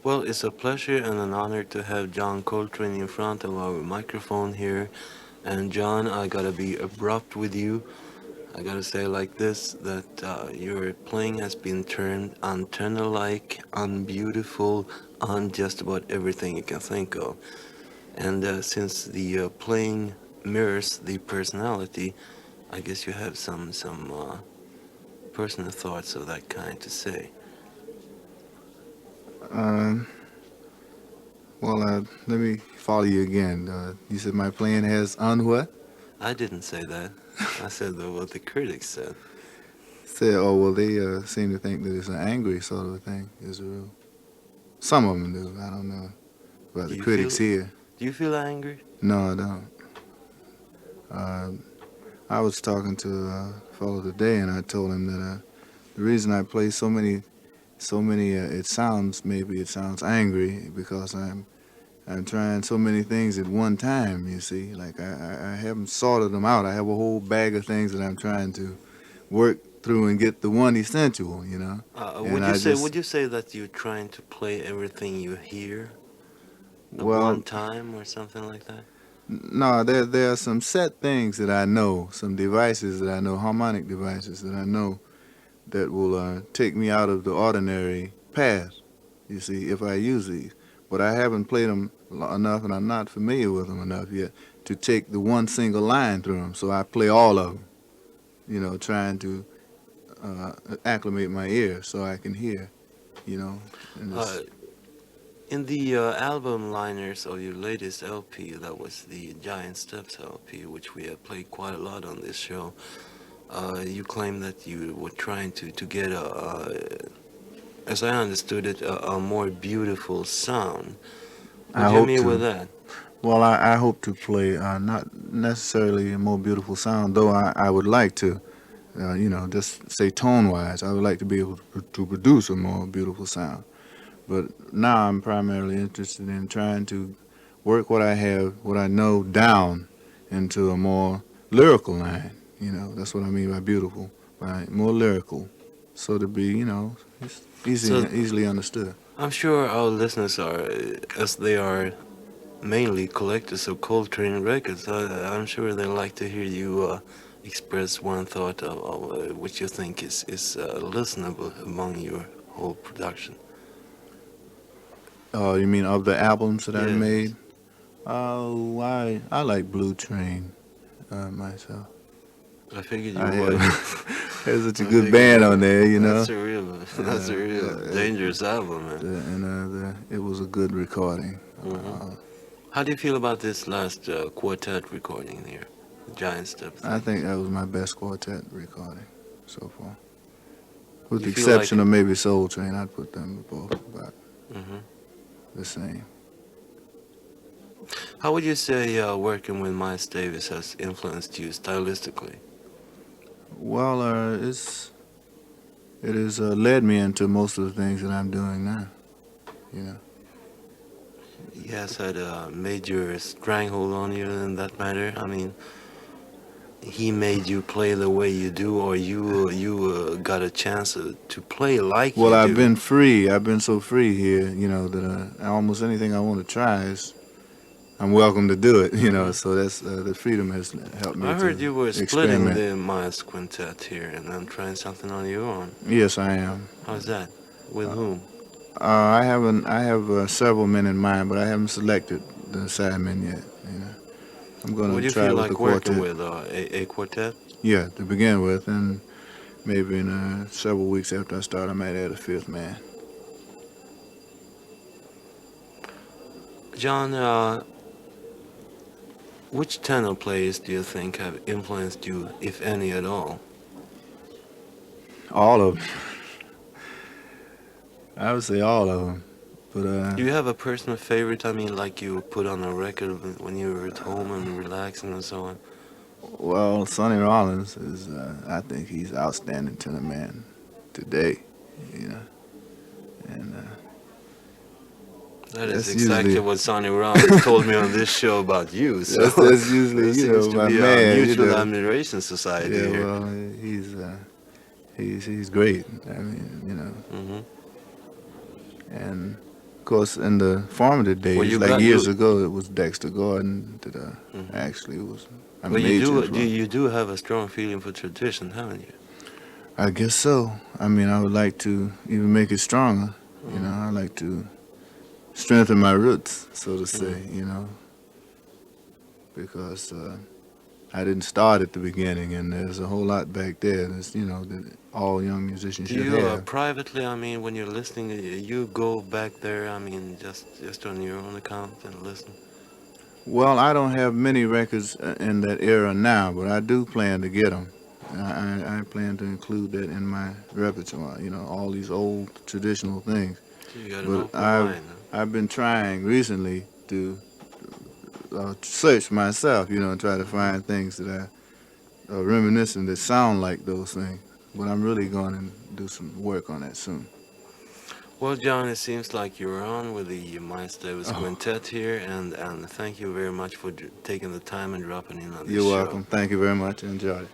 Well, it's a pleasure and an honor to have John Coltrane in front of our microphone here. And John, I gotta be abrupt with you. I gotta say like this that your playing has been turned antenna-like, unbeautiful, on just about everything you can think of. And since the playing mirrors the personality, I guess you have some personal thoughts of that kind to say. Um, let me follow you again. You said my playing has on what? I didn't say that. I said what the critics said. Said, oh, well, they seem to think that it's an angry sort of a thing. Is real. Some of them do. I don't know about Do the you feel critics here. do you feel angry? No, I don't. Uh, I was talking to a fellow today, and I told him that the reason I play so many, maybe it sounds angry because I'm trying so many things at one time. You see, like I haven't sorted them out. I have a whole bag of things that I'm trying to work through and get the one essential. And Would you I say just would you say that you're trying to play everything you hear at one well, time or something like that? no, there are some set things that I know, some devices that I know, harmonic devices that I know that will take me out of the ordinary path. You see, if I use these, but I haven't played them enough, and I'm not familiar with them enough yet to take the one single line through them. So I play all of them. Trying to acclimate my ear so I can hear. You know, and Uh, it's in the album liners of your latest LP, that was the Giant Steps LP, which we have played quite a lot on this show. You claim that you were trying to get as I understood it, a more beautiful sound. I Would you hope agree with to. that? Well, I hope to play not necessarily a more beautiful sound, though I would like to. Just say tone wise, I would like to be able to produce a more beautiful sound. But now I'm primarily interested in trying to work what I have, what I know down into a more lyrical line. That's what I mean by beautiful, by more lyrical. So to be, it's So easily understood. I'm sure our listeners are, as they are mainly collectors of Coltrane records, I'm sure they like to hear you express one thought of which you think is listenable among your whole production. You mean of the albums that I've Yes, made? Oh, I like Blue Train myself. I figured you I would. have there's such a I good figured band you on would. there, That's a real dangerous album, man. It was a good recording. hmm How do you feel about this last quartet recording here, the Giant Step I thing? think that was my best quartet recording so far, with You the feel like exception it? of maybe Soul Train. I'd put them both about hmm the same. How would you say working with Miles Davis has influenced you stylistically? Well, it has led me into most of the things that I'm doing now. You know, He has had a major stranglehold on you in that matter. I mean, he made you play the way you do, or you got a chance to play like well, you I've do. been free. I've been so free here. That almost anything I want to try is I'm welcome to do it. hmm So that's the freedom has helped I me heard to you were splitting experiment. the Miles Quintet here and then trying something on your own. Yes, I am. How's that? With Uh, whom? I have several men in mind, but I haven't selected the sidemen yet. I'm Would gonna you try feel with the like working quartet. with a quartet? Yeah, to begin with, and maybe in several weeks after I start, I might add a fifth man. John, which tenor players do you think have influenced you, if any at all? All of them. I would say all of them. But Do you have a personal favorite? I mean, like you put on a record when you were at home and relaxing and so on. well, Sonny Rollins is. I think he's outstanding tenor man today. You know, and That is that's exactly usually what Sonny Rollins told me on this show about you. So that's usually there seems to my be a man. mutual admiration society Yeah, here. well, he's great. I mean, hmm and Of course, in the formative Well, days, you like got years you. ago, it was Dexter Gordon that Hmm. actually was a Well, you major do. influence. You do have a strong feeling for tradition, haven't you? I guess so. I mean, I would like to even make it stronger. You know, Mm. I like to strengthen my roots, so to say. Mm. You know, because I didn't start at the beginning, and there's a whole lot back there. That's that all young musicians Do should you have. privately? I mean, when you're listening, you go back there. I mean, just on your own account and listen. Well, I don't have many records in that era now, but I do plan to get them. I plan to include that in my repertoire. You know, all these old traditional things. So you got an But open I've mind. Huh? I've been trying recently to search myself. And try to Hmm. find things that are reminiscent that sound like those things. But I'm really going to do some work on that soon. Well, John, it seems like you're on with the Miles Davis Oh, Quintet here, and thank you very much for taking the time and dropping in on this you're show. welcome. Thank you very much. I enjoyed it.